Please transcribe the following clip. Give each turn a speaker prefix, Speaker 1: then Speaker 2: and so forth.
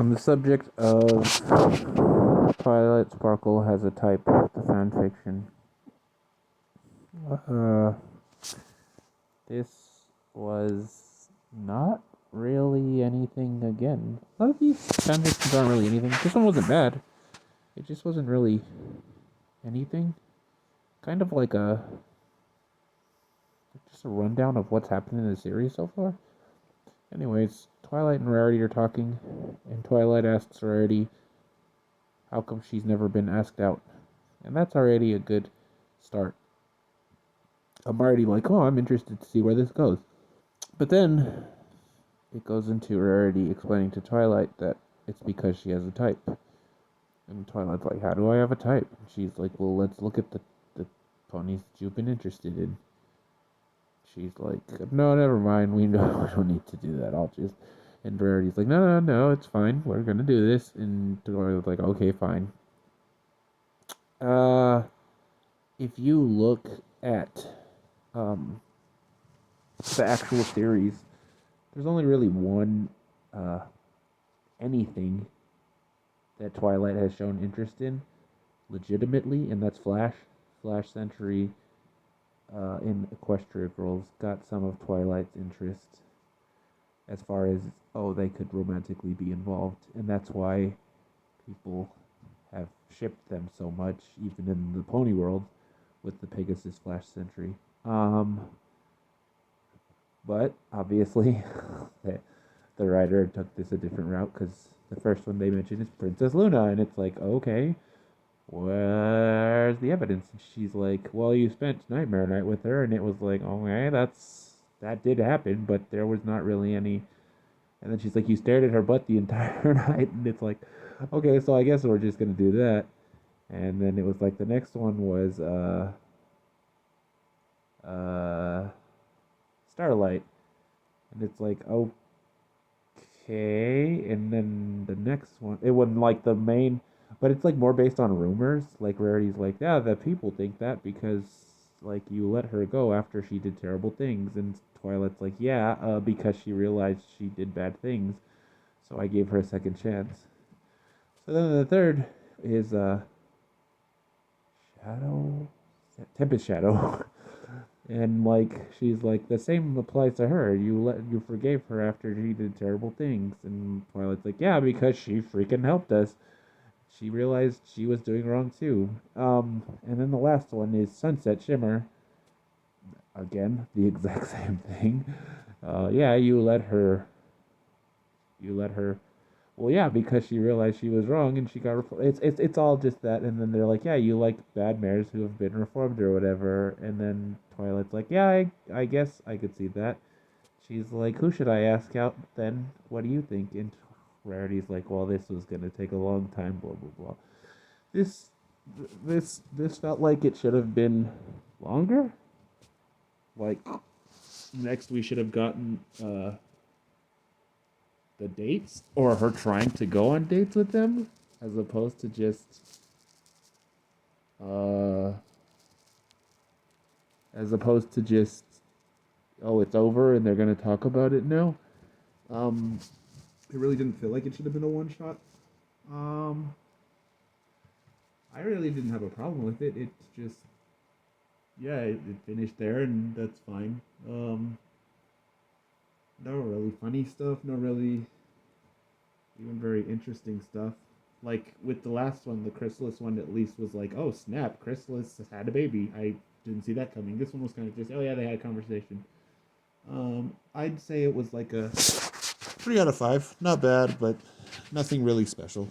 Speaker 1: On the subject of Twilight Sparkle has a type, the fanfiction. Uh, this was not really anything again. A lot of these fanfictions aren't really anything. This one wasn't bad. It just wasn't really anything. Kind of like just a rundown of what's happened in the series so far. Anyways, Twilight and Rarity are talking, and Twilight asks Rarity how come she's never been asked out. And that's already a good start. I'm already like, oh, I'm interested to see where this goes. But then it goes into Rarity explaining to Twilight that it's because she has a type. And Twilight's like, how do I have a type? And she's like, well, let's look at the ponies that you've been interested in. She's like, no, never mind. We don't need to do that. I'll just... And Rarity's like, no, it's fine. We're going to do this. And Twilight's like, okay, fine. If you look at the actual series, there's only really one anything that Twilight has shown interest in legitimately, and that's Flash. Flash Century in Equestria Girls got some of Twilight's interest as far as, oh, they could romantically be involved, and that's why people have shipped them so much, even in the pony world, with the Pegasus Flash Century. But obviously, the writer took this a different route, because the first one they mentioned is Princess Luna, and it's like, okay, where's the evidence? And she's like, well, you spent Nightmare Night with her, and it was like, okay, that did happen, but there was not really any. And then she's like, you stared at her butt the entire night, and it's like, okay, so I guess we're just gonna do that. And then it was like the next one was Starlight, and it's like, okay. And then the next one, it wasn't like the main, but it's like more based on rumors. Like Rarity's like, yeah, the people think that because like you let her go after she did terrible things, and Twilight's like, yeah, because she realized she did bad things, so I gave her a second chance. So then the third is Shadow, Tempest Shadow. And like she's like, the same applies to her. You forgave her after she did terrible things. And Twilight's like, yeah, because she freaking helped us. She realized she was doing wrong too. And then the last one is Sunset Shimmer. Again, the exact same thing. Yeah, you let her. Well, yeah, because she realized she was wrong and she got reformed. It's all just that, and then they're like, yeah, you like bad mares who have been reformed or whatever, and then Twilight's like, yeah, I guess I could see that. She's like, who should I ask out then? What do you think? And Rarity's like, well, this was gonna take a long time, blah blah blah. This felt like it should have been longer. Like, next we should have gotten the dates, or her trying to go on dates with them, as opposed to just oh, it's over and they're gonna talk about it now. It really didn't feel like it should have been a one shot. I really didn't have a problem with it. It's just, yeah, it finished there, and that's fine. No really funny stuff, no really even very interesting stuff. Like with the last one, the Chrysalis one at least was like, oh snap, Chrysalis has had a baby. I didn't see that coming. This one was kind of just, oh yeah, they had a conversation. I'd say it was like a 3 out of 5. Not bad, but nothing really special.